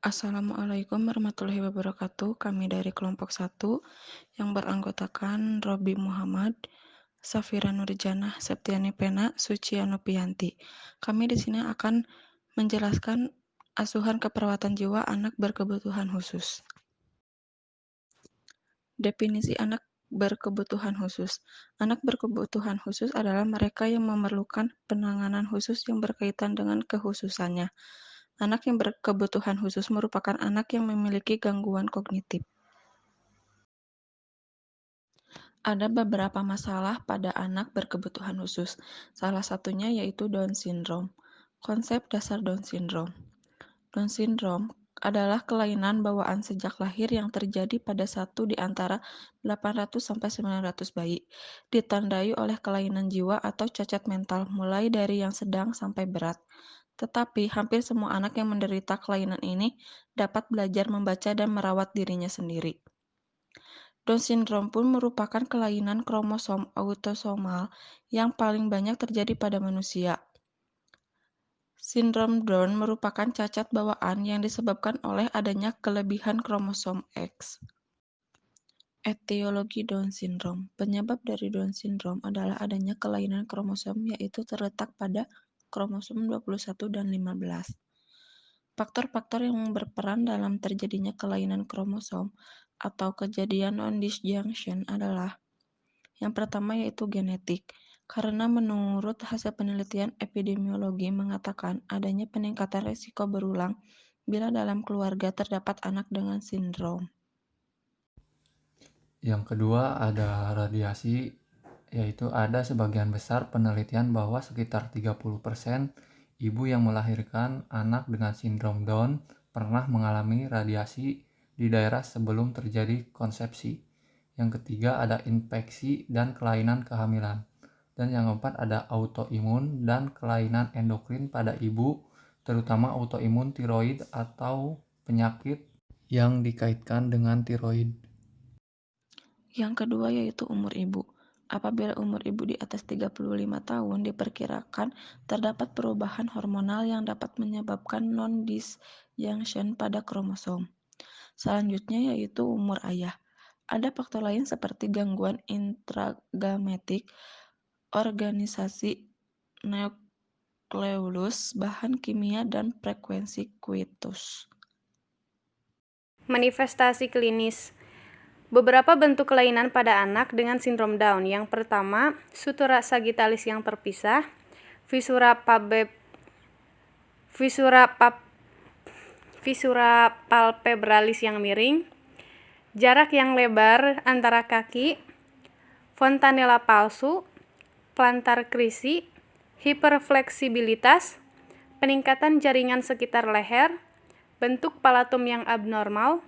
Assalamualaikum warahmatullahi wabarakatuh. Kami dari kelompok 1 yang beranggotakan Robi Muhammad, Safira Nurjanah, Septiani Pena, Suci Anupianti. Kami di sini akan menjelaskan asuhan keperawatan jiwa anak berkebutuhan khusus. Definisi anak berkebutuhan khusus. Anak berkebutuhan khusus adalah mereka yang memerlukan penanganan khusus yang berkaitan dengan kekhususannya. Anak yang berkebutuhan khusus merupakan anak yang memiliki gangguan kognitif. Ada beberapa masalah pada anak berkebutuhan khusus. Salah satunya yaitu Down syndrome. Konsep dasar Down syndrome. Down syndrome adalah kelainan bawaan sejak lahir yang terjadi pada satu di antara 800-900 bayi. Ditandai oleh kelainan jiwa atau cacat mental mulai dari yang sedang sampai berat. Tetapi hampir semua anak yang menderita kelainan ini dapat belajar membaca dan merawat dirinya sendiri. Down syndrome pun merupakan kelainan kromosom autosomal yang paling banyak terjadi pada manusia. Sindrom Down merupakan cacat bawaan yang disebabkan oleh adanya kelebihan kromosom X. Etiologi Down syndrome. Penyebab dari Down syndrome adalah adanya kelainan kromosom yaitu terletak pada kromosom 21 dan 15. Faktor-faktor yang berperan dalam terjadinya kelainan kromosom atau kejadian non-disjunction adalah yang pertama yaitu genetik, karena menurut hasil penelitian epidemiologi mengatakan adanya peningkatan risiko berulang bila dalam keluarga terdapat anak dengan sindrom. Yang kedua ada radiasi, yaitu ada sebagian besar penelitian bahwa sekitar 30% ibu yang melahirkan anak dengan sindrom Down pernah mengalami radiasi di daerah sebelum terjadi konsepsi. Yang ketiga ada infeksi dan kelainan kehamilan. Dan yang keempat ada autoimun dan kelainan endokrin pada ibu, terutama autoimun tiroid atau penyakit yang dikaitkan dengan tiroid. Yang kedua yaitu umur ibu. Apabila umur ibu di atas 35 tahun, diperkirakan terdapat perubahan hormonal yang dapat menyebabkan non-disjunction pada kromosom. Selanjutnya yaitu umur ayah. Ada faktor lain seperti gangguan intragametik, organisasi nukleus, bahan kimia, dan frekuensi kuitus. Manifestasi klinis. Beberapa bentuk kelainan pada anak dengan sindrom Down. Yang pertama, sutura sagitalis yang terpisah, fisura palpebralis yang miring, jarak yang lebar antara kaki, fontanella palsu, plantar krisi, hiperfleksibilitas, peningkatan jaringan sekitar leher, bentuk palatum yang abnormal,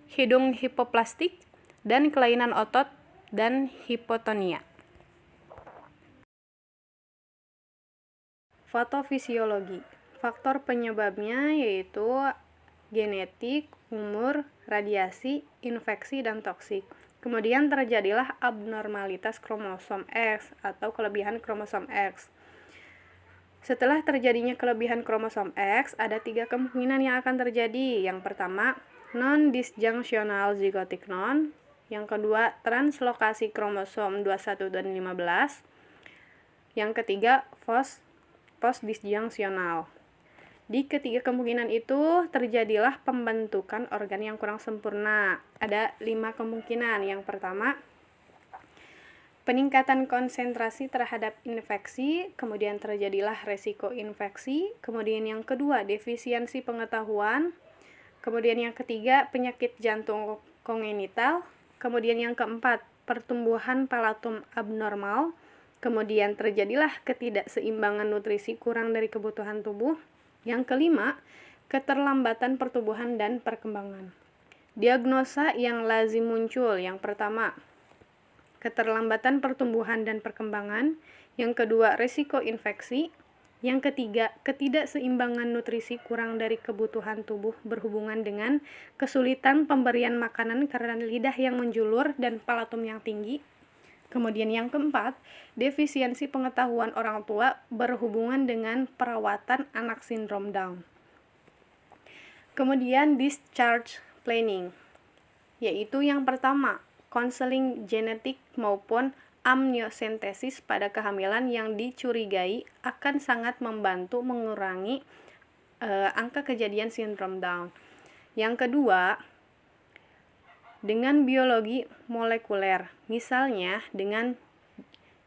hidung hipoplastik, dan kelainan otot dan hipotonia. Patofisiologi. Faktor penyebabnya yaitu genetik, umur, radiasi, infeksi, dan toksik. Kemudian terjadilah abnormalitas kromosom X atau kelebihan kromosom X. Setelah terjadinya kelebihan kromosom X, ada 3 kemungkinan yang akan terjadi. Yang pertama, non-disjunctional zygotic non. Yang kedua, translokasi kromosom 21 dan 15. Yang ketiga, post-disjunctional. Di ketiga kemungkinan itu terjadilah pembentukan organ yang kurang sempurna. Ada 5 kemungkinan. Yang pertama, peningkatan konsentrasi terhadap infeksi, kemudian terjadilah resiko infeksi. Kemudian yang kedua, defisiensi pengetahuan. Kemudian yang ketiga, penyakit jantung kongenital. Kemudian yang keempat, pertumbuhan palatum abnormal. Kemudian terjadilah ketidakseimbangan nutrisi kurang dari kebutuhan tubuh. Yang kelima, keterlambatan pertumbuhan dan perkembangan. Diagnosa yang lazim muncul, yang pertama, keterlambatan pertumbuhan dan perkembangan. Yang kedua, risiko infeksi. Yang ketiga, ketidakseimbangan nutrisi kurang dari kebutuhan tubuh berhubungan dengan kesulitan pemberian makanan karena lidah yang menjulur dan palatum yang tinggi. Kemudian yang keempat, defisiensi pengetahuan orang tua berhubungan dengan perawatan anak sindrom Down. Kemudian discharge planning, yaitu yang pertama, konseling genetik maupun amniocentesis pada kehamilan yang dicurigai akan sangat membantu mengurangi angka kejadian sindrom Down. Yang kedua, dengan biologi molekuler, misalnya dengan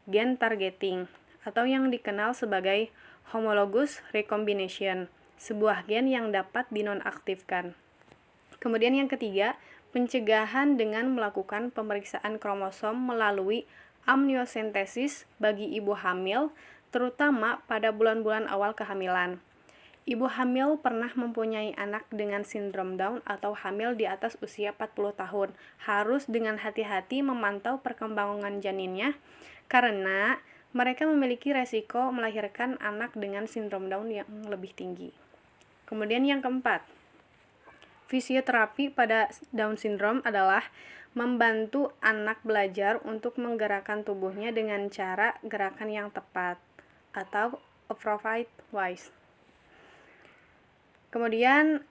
gen targeting atau yang dikenal sebagai homologous recombination, sebuah gen yang dapat dinonaktifkan. Kemudian yang ketiga, pencegahan dengan melakukan pemeriksaan kromosom melalui amniocentesis bagi ibu hamil, terutama pada bulan-bulan awal kehamilan. Ibu hamil pernah mempunyai anak dengan sindrom Down atau hamil di atas usia 40 tahun. Harus dengan hati-hati memantau perkembangan janinnya karena mereka memiliki resiko melahirkan anak dengan sindrom Down yang lebih tinggi. Kemudian yang keempat, fisioterapi pada Down syndrome adalah membantu anak belajar untuk menggerakkan tubuhnya dengan cara gerakan yang tepat atau appropriate wise. Kemudian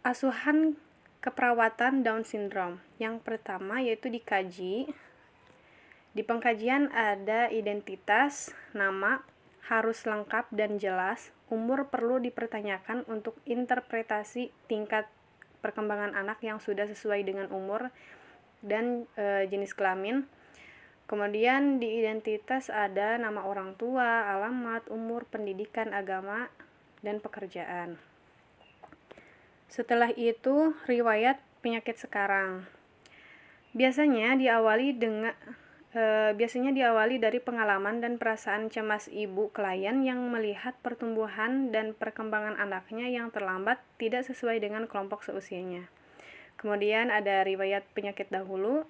asuhan keperawatan Down syndrome. Yang pertama yaitu dikaji. Di pengkajian ada identitas, nama, harus lengkap dan jelas. Umur perlu dipertanyakan untuk interpretasi tingkat perkembangan anak yang sudah sesuai dengan umur dan jenis kelamin. Kemudian di identitas ada nama orang tua, alamat, umur, pendidikan, agama, dan pekerjaan. Setelah itu, riwayat penyakit sekarang. Biasanya diawali dari pengalaman dan perasaan cemas ibu klien yang melihat pertumbuhan dan perkembangan anaknya yang terlambat tidak sesuai dengan kelompok seusianya. Kemudian ada riwayat penyakit dahulu,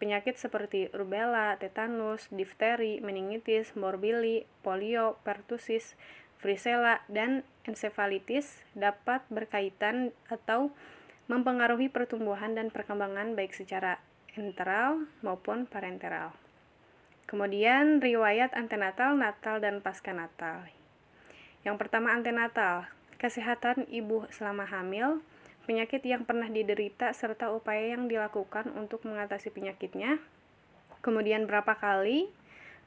penyakit seperti rubella, tetanus, difteri, meningitis, morbilli, polio, pertusis, varicella, dan ensefalitis dapat berkaitan atau mempengaruhi pertumbuhan dan perkembangan baik secara enteral maupun parenteral. Kemudian riwayat antenatal, natal, dan pasca-natal. Yang pertama antenatal, kesehatan ibu selama hamil, penyakit yang pernah diderita serta upaya yang dilakukan untuk mengatasi penyakitnya. Kemudian berapa kali,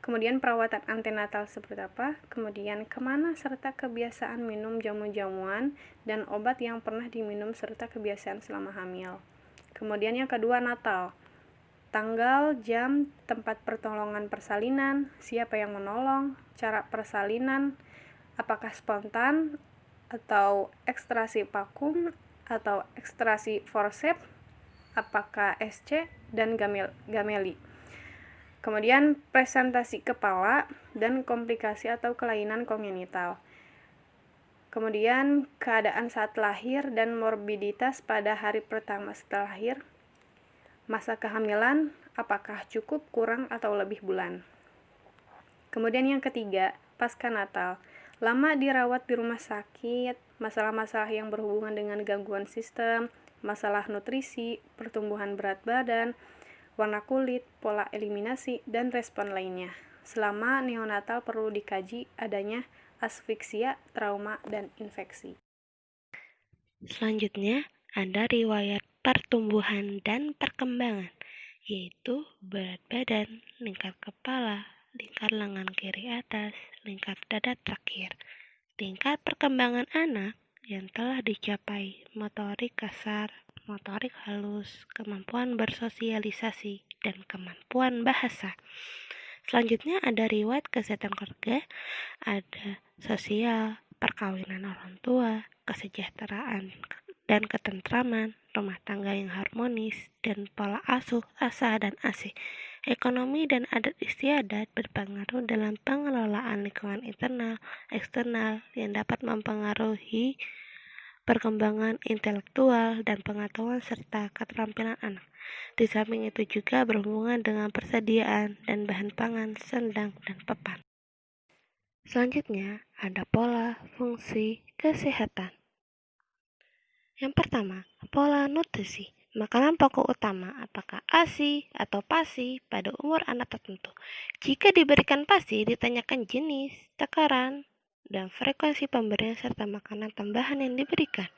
kemudian perawatan antenatal seperti apa, kemudian kemana serta kebiasaan minum jamu-jamuan dan obat yang pernah diminum serta kebiasaan selama hamil. Kemudian yang kedua natal, tanggal, jam, tempat pertolongan persalinan, siapa yang menolong, cara persalinan, apakah spontan atau ekstrasi vakum atau ekstrasi forceps, apakah SC dan gameli. Kemudian presentasi kepala dan komplikasi atau kelainan kongenital. Kemudian keadaan saat lahir dan morbiditas pada hari pertama setelah lahir. Masa kehamilan, apakah cukup, kurang, atau lebih bulan. Kemudian yang ketiga, pasca natal. Lama dirawat di rumah sakit, masalah-masalah yang berhubungan dengan gangguan sistem, masalah nutrisi, pertumbuhan berat badan, warna kulit, pola eliminasi, dan respon lainnya. Selama neonatal perlu dikaji adanya asfiksia, trauma, dan infeksi. Selanjutnya, ada riwayat pertumbuhan dan perkembangan, yaitu berat badan, lingkar kepala, lingkar lengan kiri atas, lingkar dada terakhir, tingkat perkembangan anak yang telah dicapai, motorik kasar, motorik halus, kemampuan bersosialisasi, dan kemampuan bahasa. Selanjutnya ada riwayat kesehatan keluarga, ada sosial, perkawinan orang tua, kesejahteraan dan ketentraman, rumah tangga yang harmonis, dan pola asuh, asa, dan ASI. Ekonomi dan adat istiadat berpengaruh dalam pengelolaan lingkungan internal, eksternal yang dapat mempengaruhi perkembangan intelektual dan pengetahuan serta keterampilan anak. Di samping itu juga berhubungan dengan persediaan dan bahan pangan, sandang, dan papan. Selanjutnya ada pola fungsi kesehatan. Yang pertama, pola nutrisi. Makanan pokok utama apakah ASI atau PASI pada umur anak tertentu. Jika diberikan PASI, ditanyakan jenis, takaran, dan frekuensi pemberian serta makanan tambahan yang diberikan.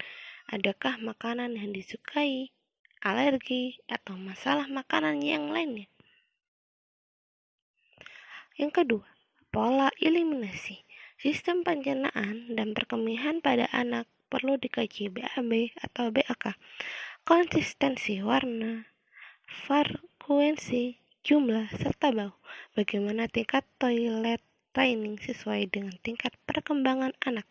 Adakah makanan yang disukai, alergi, atau masalah makanan yang lainnya? Yang kedua, pola eliminasi. Sistem pencernaan dan perkembangan pada anak perlu dikaji BAB atau BAK. Konsistensi warna, frekuensi, jumlah, serta bau. Bagaimana tingkat toilet training sesuai dengan tingkat perkembangan anak.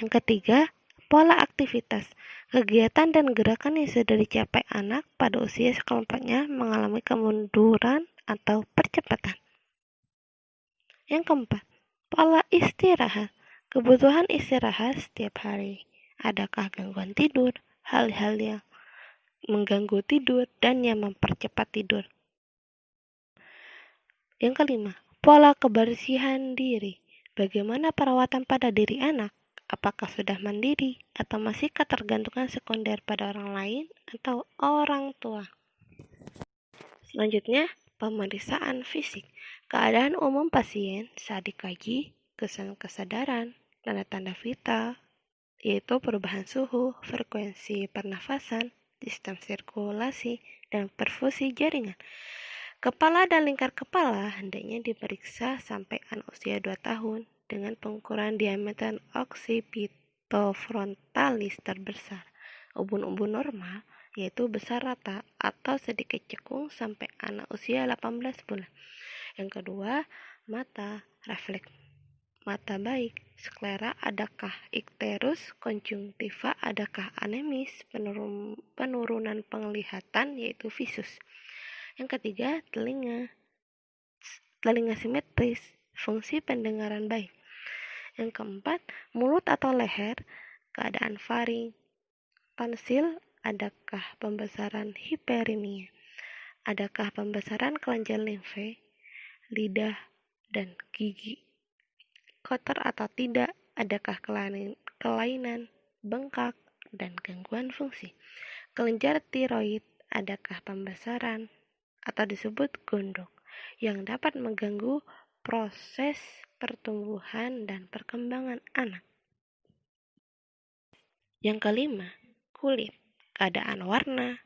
Yang ketiga, pola aktivitas. Kegiatan dan gerakan yang sudah dicapai anak pada usia sekelompoknya mengalami kemunduran atau percepatan. Yang keempat, pola istirahat. Kebutuhan istirahat setiap hari. Adakah gangguan tidur, hal-hal yang mengganggu tidur, dan yang mempercepat tidur. Yang kelima, pola kebersihan diri. Bagaimana perawatan pada diri anak? Apakah sudah mandiri atau masih ketergantungan sekunder pada orang lain atau orang tua? Selanjutnya, pemeriksaan fisik. Keadaan umum pasien saat dikaji, kesan kesadaran, tanda-tanda vital, yaitu perubahan suhu, frekuensi pernafasan, sistem sirkulasi, dan perfusi jaringan. Kepala dan lingkar kepala hendaknya diperiksa sampai anak usia 2 tahun dengan pengukuran diameter occipitofrontalis terbesar. Ubun-ubun normal yaitu besar rata atau sedikit cekung sampai anak usia 18 bulan. Yang kedua, mata, refleks mata baik, sklera adakah ikterus, konjungtiva adakah anemis, penurunan penglihatan yaitu visus. Yang ketiga, telinga simetris, fungsi pendengaran baik. Yang keempat, mulut atau leher, keadaan faring, tonsil, adakah pembesaran hiperemia, adakah pembesaran kelenjar limfe, lidah, dan gigi. Kotor atau tidak, adakah kelainan, bengkak, dan gangguan fungsi. Kelenjar tiroid, adakah pembesaran atau disebut gondok yang dapat mengganggu proses pertumbuhan dan perkembangan anak. Yang kelima, kulit, keadaan warna,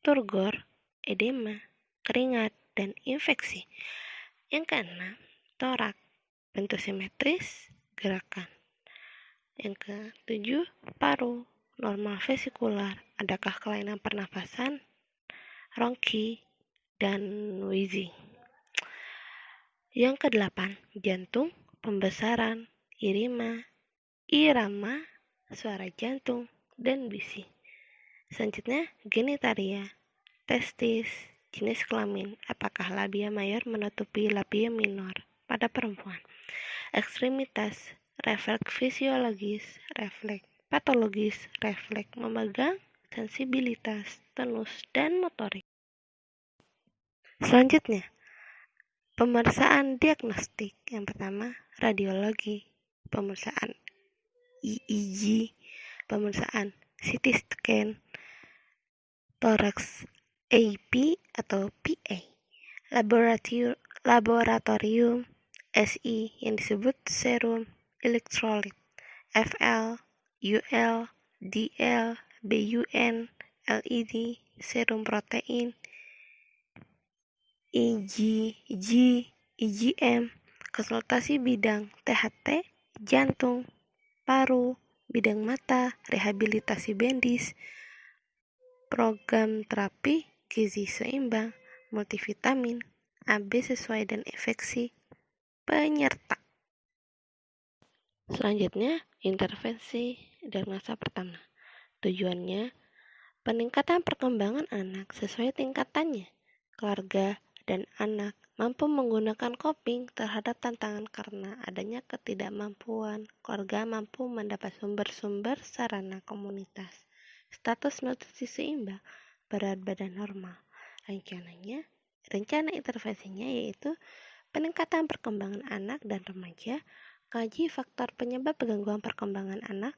turgor, edema, keringat, dan infeksi. Yang keenam, torak, bentuk simetris, gerakan. Yang ketujuh, paru, normal vesikular, adakah kelainan pernafasan, rongki, dan wheezing. Yang kedelapan, jantung, pembesaran, irama, suara jantung, dan bisi. Selanjutnya, genitalia, testis, jenis kelamin, apakah labia mayor menutupi labia minor pada perempuan. Ekstremitas, refleks fisiologis, refleks patologis, refleks memegang, sensibilitas, tenus, dan motorik. Selanjutnya, pemeriksaan diagnostik. Yang pertama, radiologi, pemeriksaan EEG, pemeriksaan CT scan, thorax AP atau PA, laboratorium SI yang disebut serum elektrolit, FL, UL, DL, BUN, LED, serum protein, IgG, IgM, konsultasi bidang THT, jantung, paru, bidang mata, rehabilitasi bendis, program terapi gizi seimbang, multivitamin, AB sesuai dan infeksi, penyerta. Selanjutnya, intervensi diagnosa pertama. Tujuannya, peningkatan perkembangan anak sesuai tingkatannya. Keluarga dan anak mampu menggunakan coping terhadap tantangan karena adanya ketidakmampuan. Keluarga mampu mendapat sumber-sumber sarana komunitas. Status nutrisi seimbang, berat badan normal. Rencana intervensinya yaitu peningkatan perkembangan anak dan remaja, kaji faktor penyebab gangguan perkembangan anak,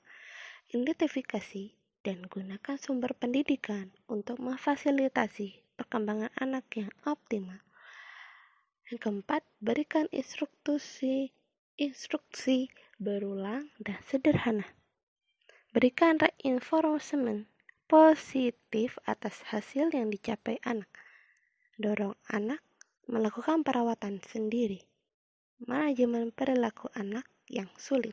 identifikasi dan gunakan sumber pendidikan untuk memfasilitasi perkembangan anak yang optimal. Yang keempat, berikan instruksi berulang dan sederhana. Berikan reinforcement positif atas hasil yang dicapai anak. Dorong anak melakukan perawatan sendiri. Manajemen perilaku anak yang sulit.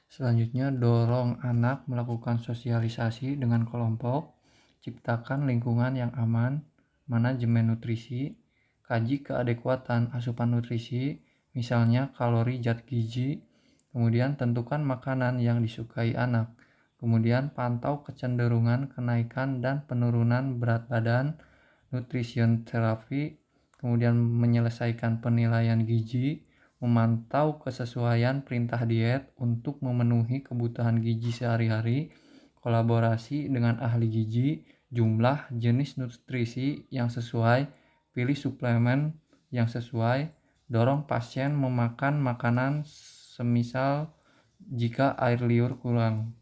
Selanjutnya, dorong anak melakukan sosialisasi dengan kelompok, ciptakan lingkungan yang aman, manajemen nutrisi, kaji keadekuatan asupan nutrisi, misalnya kalori zat gizi, kemudian tentukan makanan yang disukai anak, kemudian pantau kecenderungan kenaikan dan penurunan berat badan, nutrition terapi, kemudian menyelesaikan penilaian gizi, memantau kesesuaian perintah diet untuk memenuhi kebutuhan gizi sehari-hari, kolaborasi dengan ahli gizi, jumlah jenis nutrisi yang sesuai, pilih suplemen yang sesuai, dorong pasien memakan makanan semisal jika air liur kurang.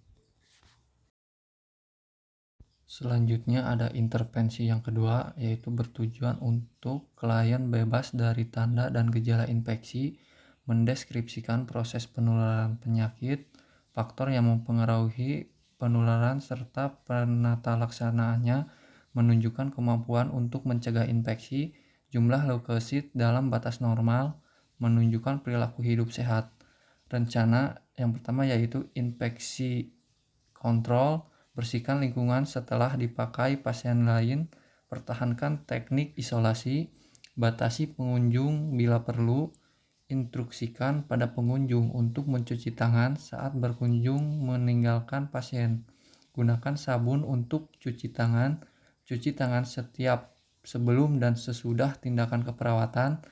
Selanjutnya ada intervensi yang kedua, yaitu bertujuan untuk klien bebas dari tanda dan gejala infeksi, mendeskripsikan proses penularan penyakit, faktor yang mempengaruhi penularan serta penata laksanaannya, menunjukkan kemampuan untuk mencegah infeksi, jumlah leukosit dalam batas normal, menunjukkan perilaku hidup sehat. Rencana yang pertama yaitu infeksi kontrol, bersihkan lingkungan setelah dipakai pasien lain, pertahankan teknik isolasi, batasi pengunjung bila perlu, instruksikan pada pengunjung untuk mencuci tangan saat berkunjung meninggalkan pasien. Gunakan sabun untuk cuci tangan setiap sebelum dan sesudah tindakan keperawatan,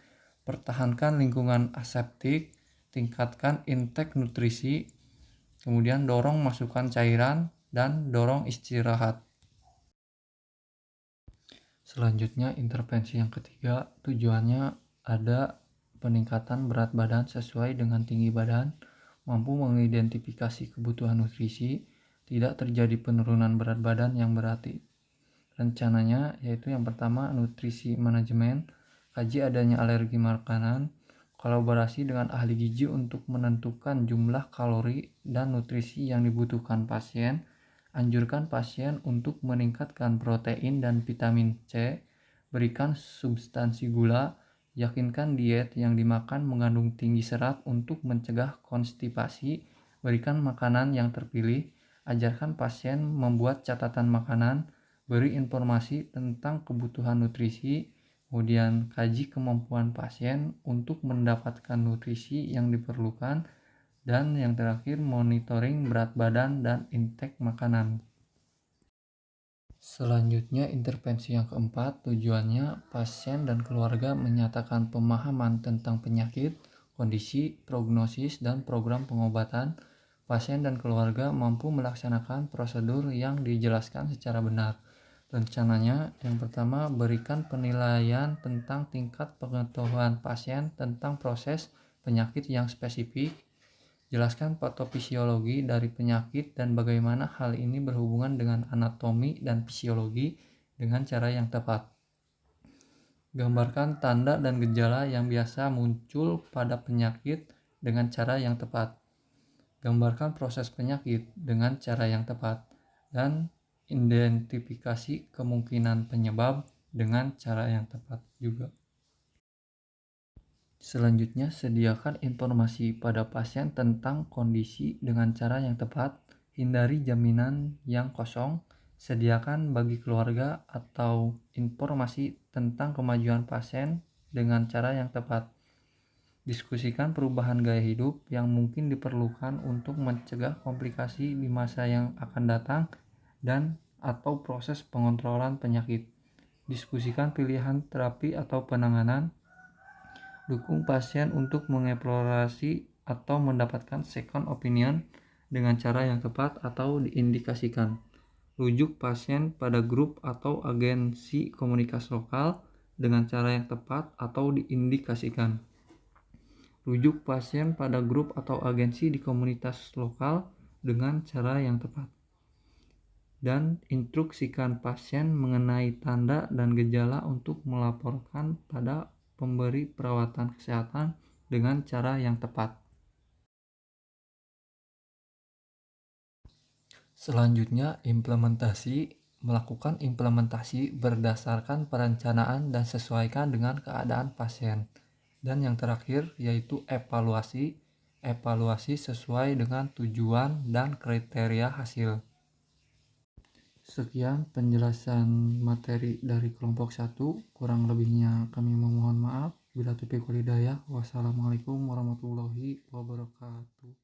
pertahankan lingkungan aseptik, tingkatkan intake nutrisi, kemudian dorong masukan cairan, dan dorong istirahat. Selanjutnya intervensi yang ketiga, tujuannya ada peningkatan berat badan sesuai dengan tinggi badan, mampu mengidentifikasi kebutuhan nutrisi, tidak terjadi penurunan berat badan yang berarti. Rencananya yaitu yang pertama nutrisi manajemen, kaji adanya alergi makanan, kolaborasi dengan ahli gizi untuk menentukan jumlah kalori dan nutrisi yang dibutuhkan pasien, anjurkan pasien untuk meningkatkan protein dan vitamin C, berikan substansi gula, yakinkan diet yang dimakan mengandung tinggi serat untuk mencegah konstipasi, berikan makanan yang terpilih, ajarkan pasien membuat catatan makanan, beri informasi tentang kebutuhan nutrisi, kemudian kaji kemampuan pasien untuk mendapatkan nutrisi yang diperlukan, dan yang terakhir monitoring berat badan dan intake makanan. Selanjutnya intervensi yang keempat, tujuannya pasien dan keluarga menyatakan pemahaman tentang penyakit, kondisi, prognosis, dan program pengobatan. Pasien dan keluarga mampu melaksanakan prosedur yang dijelaskan secara benar. Rencananya yang pertama, berikan penilaian tentang tingkat pengetahuan pasien tentang proses penyakit yang spesifik, jelaskan patofisiologi dari penyakit dan bagaimana hal ini berhubungan dengan anatomi dan fisiologi dengan cara yang tepat. Gambarkan tanda dan gejala yang biasa muncul pada penyakit dengan cara yang tepat. Gambarkan proses penyakit dengan cara yang tepat. Dan identifikasi kemungkinan penyebab dengan cara yang tepat juga. Selanjutnya, sediakan informasi pada pasien tentang kondisi dengan cara yang tepat, hindari jaminan yang kosong, sediakan bagi keluarga atau informasi tentang kemajuan pasien dengan cara yang tepat. Diskusikan perubahan gaya hidup yang mungkin diperlukan untuk mencegah komplikasi di masa yang akan datang dan atau proses pengontrolan penyakit. Diskusikan pilihan terapi atau penanganan. Dukung pasien untuk mengeksplorasi atau mendapatkan second opinion dengan cara yang tepat atau diindikasikan. Rujuk pasien pada grup atau agensi komunitas lokal dengan cara yang tepat atau diindikasikan. Rujuk pasien pada grup atau agensi di komunitas lokal dengan cara yang tepat. Dan instruksikan pasien mengenai tanda dan gejala untuk melaporkan pada pemberi perawatan kesehatan dengan cara yang tepat. Selanjutnya, melakukan implementasi berdasarkan perencanaan dan sesuaikan dengan keadaan pasien. Dan yang terakhir yaitu evaluasi sesuai dengan tujuan dan kriteria hasil. Sekian penjelasan materi dari kelompok 1, kurang lebihnya kami memohon maaf. Bila taufiq wal hidayah. Wassalamualaikum warahmatullahi wabarakatuh.